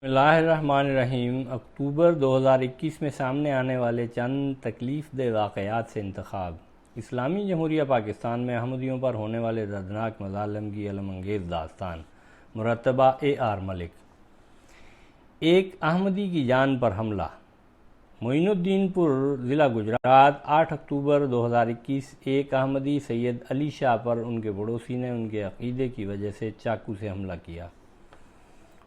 بسم اللہ الرحمن الرحیم۔ اکتوبر 2021 میں سامنے آنے والے چند تکلیف دہ واقعات سے انتخاب۔ اسلامی جمہوریہ پاکستان میں احمدیوں پر ہونے والے دردناک مظالم کی علم انگیز داستان۔ مرتبہ AR ملک۔ ایک احمدی کی جان پر حملہ۔ معین الدین پور، ضلع گجرات، 8 اکتوبر 2021 ایک احمدی سید علی شاہ پر ان کے پڑوسی نے ان کے عقیدے کی وجہ سے چاقو سے حملہ کیا۔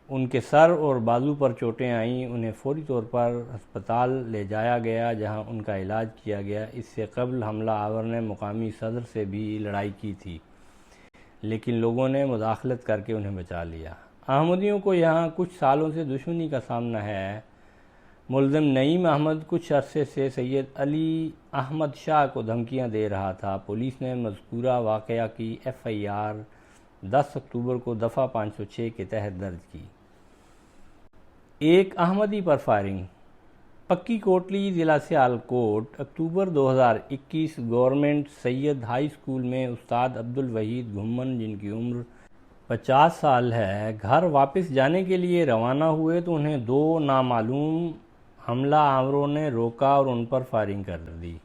ان کے سر اور بازو پر چوٹیں آئیں۔ انہیں فوری طور پر ہسپتال لے جایا گیا جہاں ان کا علاج کیا گیا۔ اس سے قبل حملہ آور نے مقامی صدر سے بھی لڑائی کی تھی، لیکن لوگوں نے مداخلت کر کے انہیں بچا لیا۔ احمدیوں کو یہاں کچھ سالوں سے دشمنی کا سامنا ہے۔ ملزم نعیم احمد کچھ عرصے سے سید علی احمد شاہ کو دھمکیاں دے رہا تھا۔ پولیس نے مذکورہ واقعہ کی FIR 10 اکتوبر کو دفعہ 506 کے تحت درج کی۔ ایک احمدی پر فائرنگ۔ پکی کوٹلی، ضلع سیالکوٹ، اکتوبر 2021 گورنمنٹ سید ہائی اسکول میں استاد عبدالوحید گھمن، جن کی عمر 50 سال ہے، گھر واپس جانے کے لیے روانہ ہوئے تو انہیں 2 نامعلوم حملہ آوروں نے روکا اور ان پر فائرنگ کر دی۔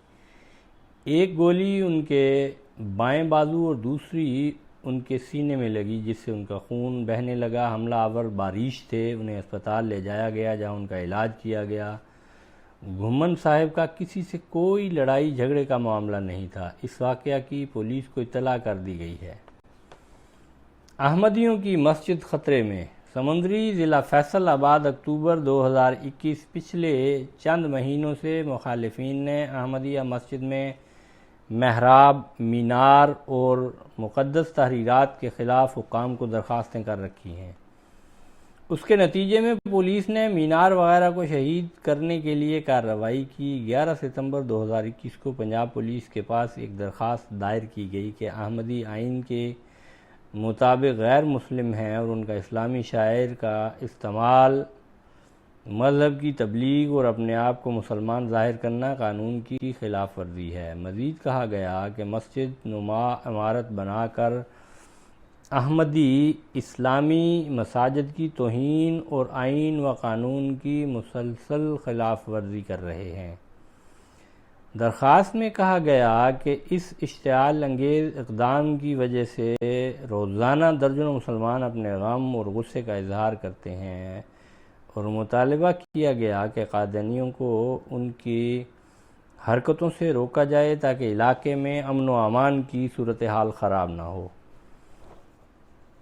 ایک گولی ان کے بائیں بازو اور دوسری ان کے سینے میں لگی، جس سے ان کا خون بہنے لگا۔ حملہ آور باریش تھے، انہیں اسپتال لے جایا گیا جہاں ان کا علاج کیا گیا۔ گھمن صاحب کا کسی سے کوئی لڑائی جھگڑے کا معاملہ نہیں تھا۔ اس واقعہ کی پولیس کو اطلاع کر دی گئی ہے۔ احمدیوں کی مسجد خطرے میں۔ سمندری، ضلع فیصل آباد، اکتوبر 2021 پچھلے چند مہینوں سے مخالفین نے احمدیہ مسجد میں محراب، مینار اور مقدس تحریرات کے خلاف حکام کو درخواستیں کر رکھی ہیں۔ اس کے نتیجے میں پولیس نے مینار وغیرہ کو شہید کرنے کے لیے کارروائی کی۔ 11 ستمبر 2021 کو پنجاب پولیس کے پاس ایک درخواست دائر کی گئی کہ احمدی آئین کے مطابق غیر مسلم ہیں اور ان کا اسلامی شعائر کا استعمال، مذہب کی تبلیغ اور اپنے آپ کو مسلمان ظاہر کرنا قانون کی خلاف ورزی ہے۔ مزید کہا گیا کہ مسجد نما عمارت بنا کر احمدی اسلامی مساجد کی توہین اور آئین و قانون کی مسلسل خلاف ورزی کر رہے ہیں۔ درخواست میں کہا گیا کہ اس اشتعال انگیز اقدام کی وجہ سے روزانہ درجنوں مسلمان اپنے غم اور غصے کا اظہار کرتے ہیں، اور مطالبہ کیا گیا کہ قادیانیوں کو ان کی حرکتوں سے روکا جائے تاکہ علاقے میں امن و امان کی صورتحال خراب نہ ہو۔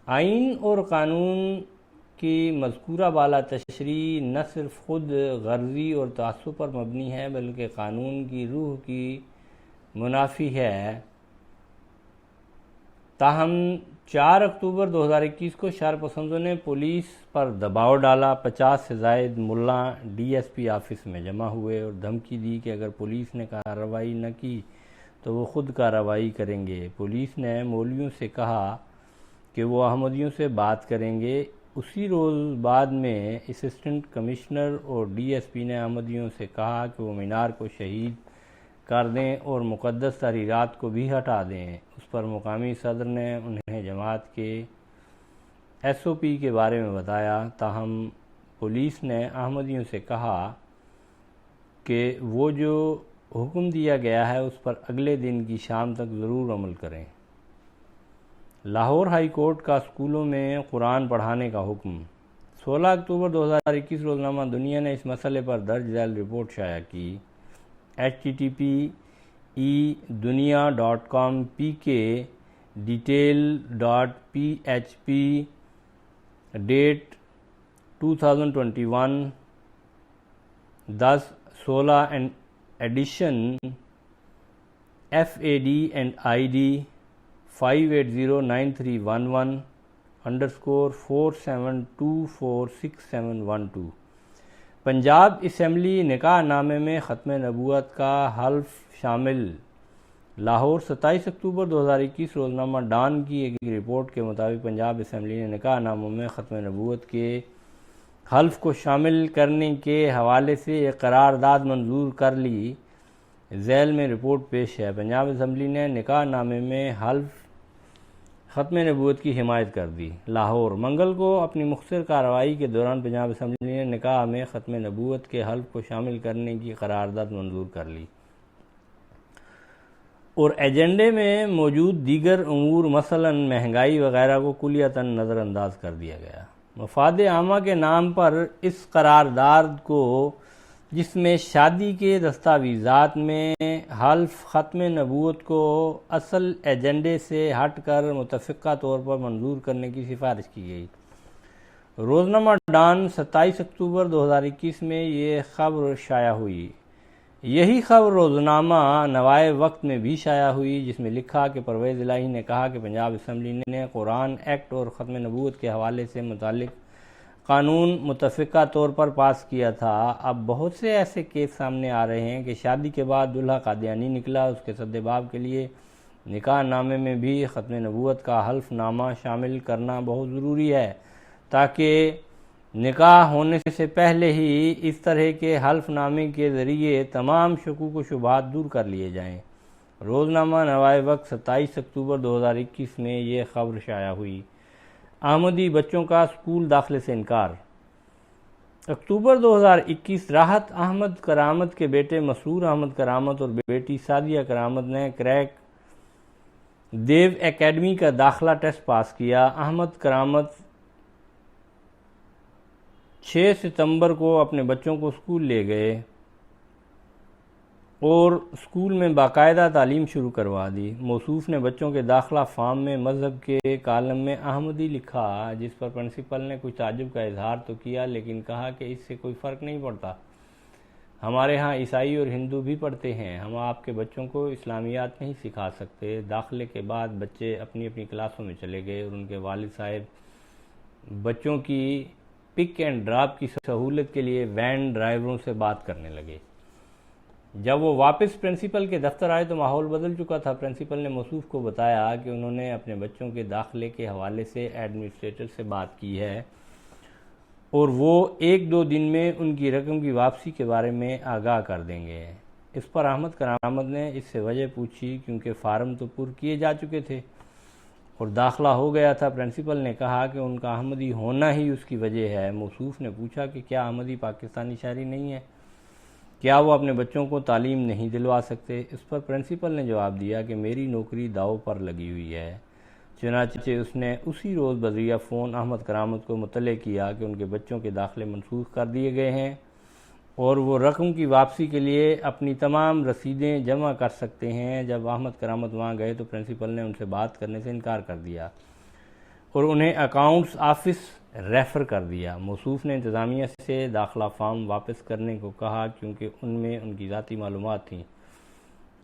آئین اور قانون کی مذکورہ بالا تشریح نہ صرف خود غرضی اور تعصب پر مبنی ہے بلکہ قانون کی روح کی منافی ہے۔ تاہم 4 اکتوبر 2021 کو شرپسندوں نے پولیس پر دباؤ ڈالا۔ 50 سے زائد ملا DSP آفس میں جمع ہوئے اور دھمکی دی کہ اگر پولیس نے کارروائی نہ کی تو وہ خود کارروائی کریں گے۔ پولیس نے مولویوں سے کہا کہ وہ احمدیوں سے بات کریں گے۔ اسی روز بعد میں اسسٹنٹ کمشنر اور DSP نے احمدیوں سے کہا کہ وہ مینار کو شہید کر دیں اور مقدس تحریرات کو بھی ہٹا دیں۔ اس پر مقامی صدر نے انہیں جماعت کے SOP کے بارے میں بتایا۔ تاہم پولیس نے احمدیوں سے کہا کہ وہ جو حکم دیا گیا ہے اس پر اگلے دن کی شام تک ضرور عمل کریں۔ لاہور ہائی کورٹ کا اسکولوں میں قرآن پڑھانے کا حکم۔ 16 اکتوبر 2021 روزنامہ دنیا نے اس مسئلے پر درج ذیل رپورٹ شائع کی۔ http://edunia.com pk detail.php date 2021 10/16 edition FAD and ID 5809311_47246712۔ Punjab assembly نکاح نامے میں ختم نبوت کا حلف شامل۔ لاہور 27 اکتوبر 2021 روزنامہ ڈان کی ایک رپورٹ کے مطابق پنجاب اسمبلی نے نکاح ناموں میں ختم نبوت کے حلف کو شامل کرنے کے حوالے سے ایک قرارداد منظور کر لی۔ ذیل میں رپورٹ پیش ہے۔ پنجاب اسمبلی نے نکاح نامے میں حلف ختم نبوت کی حمایت کر دی۔ لاہور، منگل کو اپنی مختصر کارروائی کے دوران پنجاب اسمبلی نے نکاح میں ختم نبوت کے حلف کو شامل کرنے کی قرارداد منظور کر لی اور ایجنڈے میں موجود دیگر امور مثلاً مہنگائی وغیرہ کو کلیتاً نظر انداز کر دیا گیا۔ مفاد عامہ کے نام پر اس قرارداد کو، جس میں شادی کے دستاویزات میں حلف ختم نبوت کو اصل ایجنڈے سے ہٹ کر متفقہ طور پر منظور کرنے کی سفارش کی گئی۔ روزنامہ ڈان 27 اکتوبر 2021 میں یہ خبر شائع ہوئی۔ یہی خبر روزنامہ نوائے وقت میں بھی شائع ہوئی، جس میں لکھا کہ پرویز الہی نے کہا کہ پنجاب اسمبلی نے قرآن ایکٹ اور ختم نبوت کے حوالے سے متعلق قانون متفقہ طور پر پاس کیا تھا۔ اب بہت سے ایسے کیس سامنے آ رہے ہیں کہ شادی کے بعد دلہا قادیانی نکلا، اس کے سدباب کے لیے نکاح نامے میں بھی ختم نبوت کا حلف نامہ شامل کرنا بہت ضروری ہے، تاکہ نکاح ہونے سے پہلے ہی اس طرح کے حلف نامے کے ذریعے تمام شکوک و شبہات دور کر لیے جائیں۔ روزنامہ نوائے وقت 27 اکتوبر 2021 میں یہ خبر شائع ہوئی۔ احمدی بچوں کا اسکول داخلے سے انکار۔ اکتوبر 2021 راحت احمد کرامت کے بیٹے مسرور احمد کرامت اور بیٹی سعدیہ کرامت نے کریک دیو اکیڈمی کا داخلہ ٹیسٹ پاس کیا۔ احمد کرامت 6 ستمبر کو اپنے بچوں کو اسکول لے گئے اور اسکول میں باقاعدہ تعلیم شروع کروا دی۔ موصوف نے بچوں کے داخلہ فارم میں مذہب کے کالم میں احمدی لکھا، جس پر پرنسپل نے کچھ تعجب کا اظہار تو کیا، لیکن کہا کہ اس سے کوئی فرق نہیں پڑتا، ہمارے ہاں عیسائی اور ہندو بھی پڑھتے ہیں، ہم آپ کے بچوں کو اسلامیات نہیں سکھا سکتے۔ داخلے کے بعد بچے اپنی اپنی کلاسوں میں چلے گئے اور ان کے والد صاحب بچوں کی پک اینڈ ڈراپ کی سہولت کے لیے وین ڈرائیوروں سے بات کرنے لگے۔ جب وہ واپس پرنسپل کے دفتر آئے تو ماحول بدل چکا تھا۔ پرنسپل نے موصوف کو بتایا کہ انہوں نے اپنے بچوں کے داخلے کے حوالے سے ایڈمنسٹریٹر سے بات کی ہے اور وہ 1-2 دن میں ان کی رقم کی واپسی کے بارے میں آگاہ کر دیں گے۔ اس پر احمد کرامت نے اس سے وجہ پوچھی، کیونکہ فارم تو پر کیے جا چکے تھے اور داخلہ ہو گیا تھا۔ پرنسپل نے کہا کہ ان کا احمدی ہونا ہی اس کی وجہ ہے۔ موصوف نے پوچھا کہ کیا احمدی پاکستانی شہری نہیں ہے؟ کیا وہ اپنے بچوں کو تعلیم نہیں دلوا سکتے؟ اس پر پرنسپل نے جواب دیا کہ میری نوکری داؤ پر لگی ہوئی ہے۔ چنانچہ اس نے اسی روز بذریعہ فون احمد کرامت کو مطلع کیا کہ ان کے بچوں کے داخلے منسوخ کر دیے گئے ہیں اور وہ رقم کی واپسی کے لیے اپنی تمام رسیدیں جمع کر سکتے ہیں۔ جب احمد کرامت وہاں گئے تو پرنسپل نے ان سے بات کرنے سے انکار کر دیا اور انہیں اکاؤنٹس آفس ریفر کر دیا۔ موصوف نے انتظامیہ سے داخلہ فارم واپس کرنے کو کہا کیونکہ ان میں ان کی ذاتی معلومات تھیں،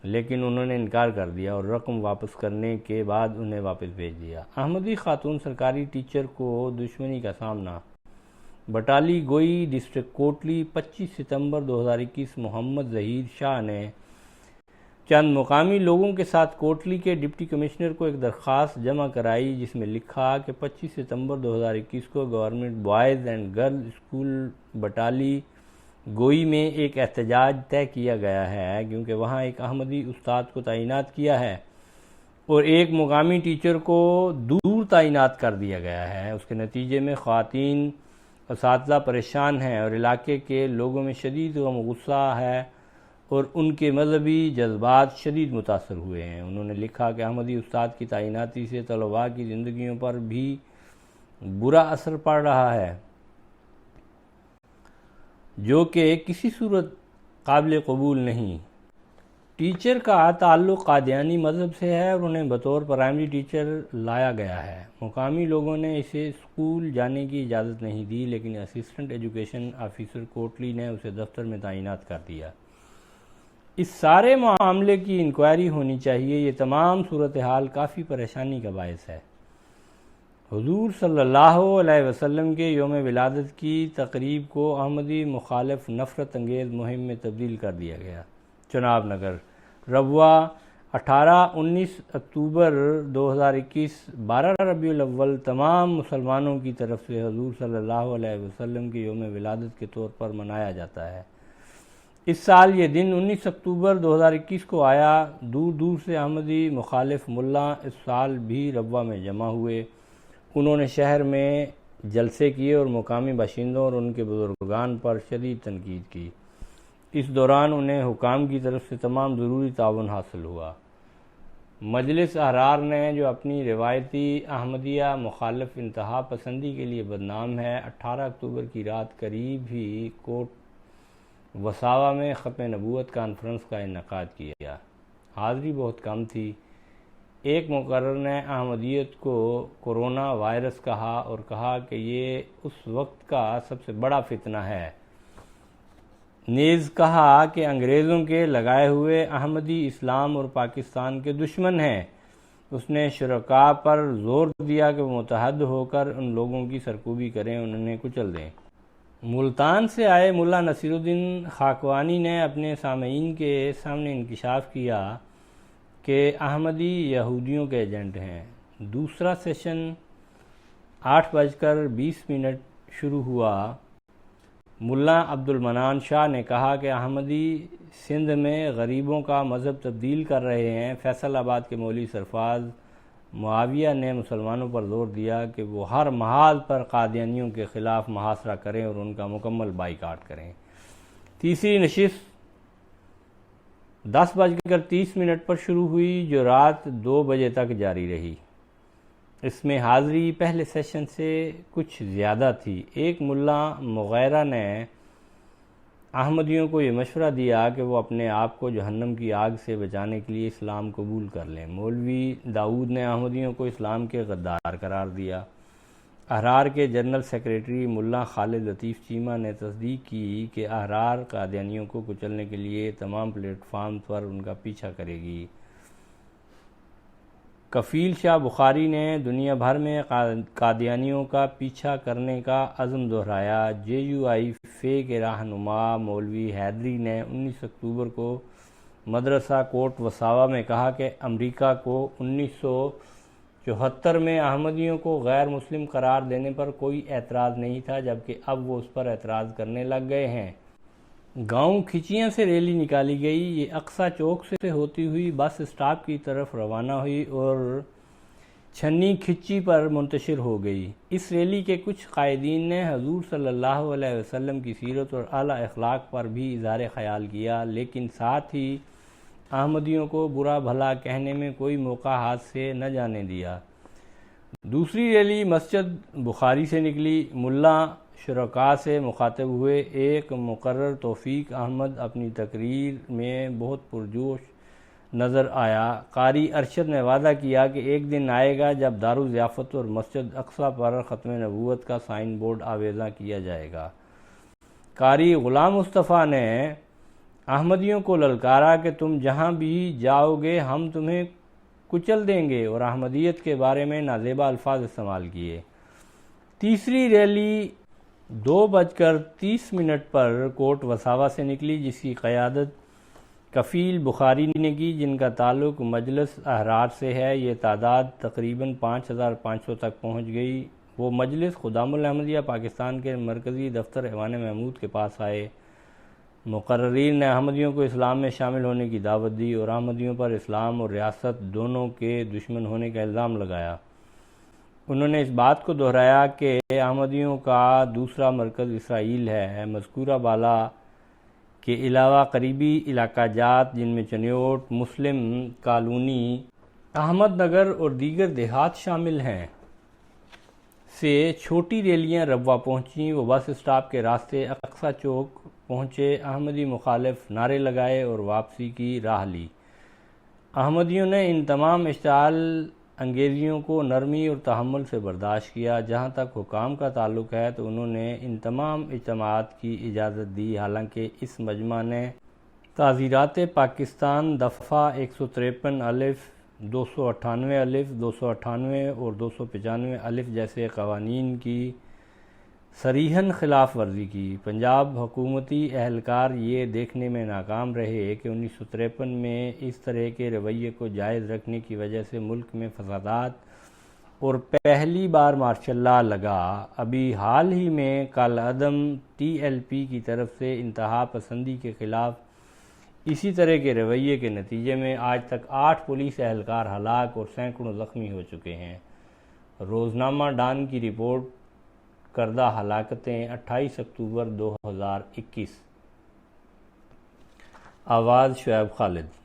لیکن انہوں نے انکار کر دیا اور رقم واپس کرنے کے بعد انہیں واپس بھیج دیا۔ احمدی خاتون سرکاری ٹیچر کو دشمنی کا سامنا۔ بٹالی گوئی ڈسٹرکٹ کوٹلی 25 ستمبر 2021 محمد ظہیر شاہ نے چند مقامی لوگوں کے ساتھ کوٹلی کے ڈپٹی کمشنر کو ایک درخواست جمع کرائی، جس میں لکھا کہ 25 ستمبر 2021 کو government boys and girls school بٹالی گوئی میں ایک احتجاج طے کیا گیا ہے، کیونکہ وہاں ایک احمدی استاد کو تعینات کیا ہے اور ایک مقامی ٹیچر کو دور تعینات کر دیا گیا ہے۔ اس کے نتیجے میں خواتین اساتذہ پریشان ہیں اور علاقے کے لوگوں میں شدید غم و غصہ ہے اور ان کے مذہبی جذبات شدید متاثر ہوئے ہیں۔ انہوں نے لکھا کہ احمدی استاد کی تعیناتی سے طلباء کی زندگیوں پر بھی برا اثر پڑ رہا ہے، جو کہ کسی صورت قابل قبول نہیں۔ ٹیچر کا تعلق قادیانی مذہب سے ہے اور انہیں بطور پرائمری ٹیچر لایا گیا ہے۔ مقامی لوگوں نے اسے اسکول جانے کی اجازت نہیں دی، لیکن اسسٹنٹ ایجوکیشن آفیسر کوٹلی نے اسے دفتر میں تعینات کر دیا۔ اس سارے معاملے کی انکوائری ہونی چاہیے۔ یہ تمام صورتحال کافی پریشانی کا باعث ہے۔ حضور صلی اللہ علیہ وسلم کے یوم ولادت کی تقریب کو احمدی مخالف نفرت انگیز مہم میں تبدیل کر دیا گیا۔ چناب نگر، ربوہ 18-19 اکتوبر 2021 12 ربیع الاول تمام مسلمانوں کی طرف سے حضور صلی اللہ علیہ وسلم کے یوم ولادت کے طور پر منایا جاتا ہے۔ اس سال یہ دن 19 اکتوبر 2021 کو آیا۔ دور دور سے احمدی مخالف ملا اس سال بھی ربوہ میں جمع ہوئے۔ انہوں نے شہر میں جلسے کیے اور مقامی باشندوں اور ان کے بزرگان پر شدید تنقید کی۔ اس دوران انہیں حکام کی طرف سے تمام ضروری تعاون حاصل ہوا۔ مجلس احرار نے، جو اپنی روایتی احمدیہ مخالف انتہا پسندی کے لیے بدنام ہے، 18 اکتوبر کی رات قریب ہی کوٹ وساوا میں ختم نبوت کانفرنس کا انعقاد کیا۔ حاضری بہت کم تھی۔ ایک مقرر نے احمدیت کو کورونا وائرس کہا اور کہا کہ یہ اس وقت کا سب سے بڑا فتنہ ہے۔ نیز کہا کہ انگریزوں کے لگائے ہوئے احمدی اسلام اور پاکستان کے دشمن ہیں۔ اس نے شرکاء پر زور دیا کہ وہ متحد ہو کر ان لوگوں کی سرکوبی کریں اور انہیں کچل دیں۔ ملتان سے آئے ملا نصیر الدین خاقوانی نے اپنے سامعین کے سامنے انکشاف کیا کہ احمدی یہودیوں کے ایجنٹ ہیں۔ دوسرا سیشن 8:20 شروع ہوا۔ ملا عبد المنان شاہ نے کہا کہ احمدی سندھ میں غریبوں کا مذہب تبدیل کر رہے ہیں۔ فیصل آباد کے مولوی سرفراز معاویہ نے مسلمانوں پر زور دیا کہ وہ ہر محال پر قادیانیوں کے خلاف محاصرہ کریں اور ان کا مکمل بائیکاٹ کریں۔ تیسری نشست 10:30 پر شروع ہوئی، جو رات 2 بجے تک جاری رہی۔ اس میں حاضری پہلے سیشن سے کچھ زیادہ تھی۔ ایک ملا مغیرہ نے احمدیوں کو یہ مشورہ دیا کہ وہ اپنے آپ کو جہنم کی آگ سے بچانے کے لیے اسلام قبول کر لیں۔ مولوی داؤد نے احمدیوں کو اسلام کے غدار قرار دیا۔ احرار کے جنرل سیکریٹری ملا خالد لطیف چیمہ نے تصدیق کی کہ احرار قادیانیوں کو کچلنے کے لیے تمام پلیٹ فارم پر ان کا پیچھا کرے گی۔ کفیل شاہ بخاری نے دنیا بھر میں قادیانیوں کا پیچھا کرنے کا عزم دہرایا۔ JUI فے کے رہنما مولوی حیدری نے 19 اکتوبر کو مدرسہ کوٹ وساوا میں کہا کہ امریکہ کو 1974 میں احمدیوں کو غیر مسلم قرار دینے پر کوئی اعتراض نہیں تھا، جبکہ اب وہ اس پر اعتراض کرنے لگ گئے ہیں۔ گاؤں کھچیاں سے ریلی نکالی گئی۔ یہ اقصی چوک سے ہوتی ہوئی بس اسٹاپ کی طرف روانہ ہوئی اور چھنی کھچی پر منتشر ہو گئی۔ اس ریلی کے کچھ قائدین نے حضور صلی اللہ علیہ وسلم کی سیرت اور اعلیٰ اخلاق پر بھی اظہار خیال کیا، لیکن ساتھ ہی احمدیوں کو برا بھلا کہنے میں کوئی موقع ہاتھ سے نہ جانے دیا۔ دوسری ریلی مسجد بخاری سے نکلی۔ ملا شرکاء سے مخاطب ہوئے۔ ایک مقرر توفیق احمد اپنی تقریر میں بہت پرجوش نظر آیا۔ قاری ارشد نے وعدہ کیا کہ ایک دن آئے گا جب دارالضیافت اور مسجد اقصی پر ختم نبوت کا سائن بورڈ آویزاں کیا جائے گا۔ قاری غلام مصطفیٰ نے احمدیوں کو للکارا کہ تم جہاں بھی جاؤ گے ہم تمہیں کچل دیں گے، اور احمدیت کے بارے میں نازیبا الفاظ استعمال کیے۔ تیسری ریلی 2:30 پر کوٹ وساوا سے نکلی، جس کی قیادت کفیل بخاری نے کی، جن کا تعلق مجلس احرار سے ہے۔ یہ تعداد تقریباً 5500 تک پہنچ گئی۔ وہ مجلس خدام الاحمدیہ پاکستان کے مرکزی دفتر ایوان محمود کے پاس آئے۔ مقررین نے احمدیوں کو اسلام میں شامل ہونے کی دعوت دی اور احمدیوں پر اسلام اور ریاست دونوں کے دشمن ہونے کا الزام لگایا۔ انہوں نے اس بات کو دہرایا کہ احمدیوں کا دوسرا مرکز اسرائیل ہے۔ مذکورہ بالا کے علاوہ قریبی علاقہ جات، جن میں چنیوٹ، مسلم کالونی، احمد نگر اور دیگر دیہات شامل ہیں، سے چھوٹی ریلیاں ربوہ پہنچیں۔ وہ بس اسٹاپ کے راستے اقصی چوک پہنچے، احمدی مخالف نعرے لگائے اور واپسی کی راہ لی۔ احمدیوں نے ان تمام اشتعال انگیزیوں کو نرمی اور تحمل سے برداشت کیا۔ جہاں تک حکام کا تعلق ہے تو انہوں نے ان تمام اجتماعات کی اجازت دی، حالانکہ اس مجمع نے تعزیرات پاکستان دفعہ 153 الف، 298 الف، 298 اور 295 الف جیسے قوانین کی صریحاً خلاف ورزی کی۔ پنجاب حکومتی اہلکار یہ دیکھنے میں ناکام رہے کہ 1953 میں اس طرح کے رویے کو جائز رکھنے کی وجہ سے ملک میں فسادات اور پہلی بار مارشل لا لگا۔ ابھی حال ہی میں کالعدم ٹی ایل پی کی طرف سے انتہا پسندی کے خلاف اسی طرح کے رویے کے نتیجے میں آج تک 8 پولیس اہلکار ہلاک اور سینکڑوں زخمی ہو چکے ہیں۔ روزنامہ ڈان کی رپورٹ کردہ ہلاکتیں 28 اکتوبر 2021۔ آواز شعیب خالد۔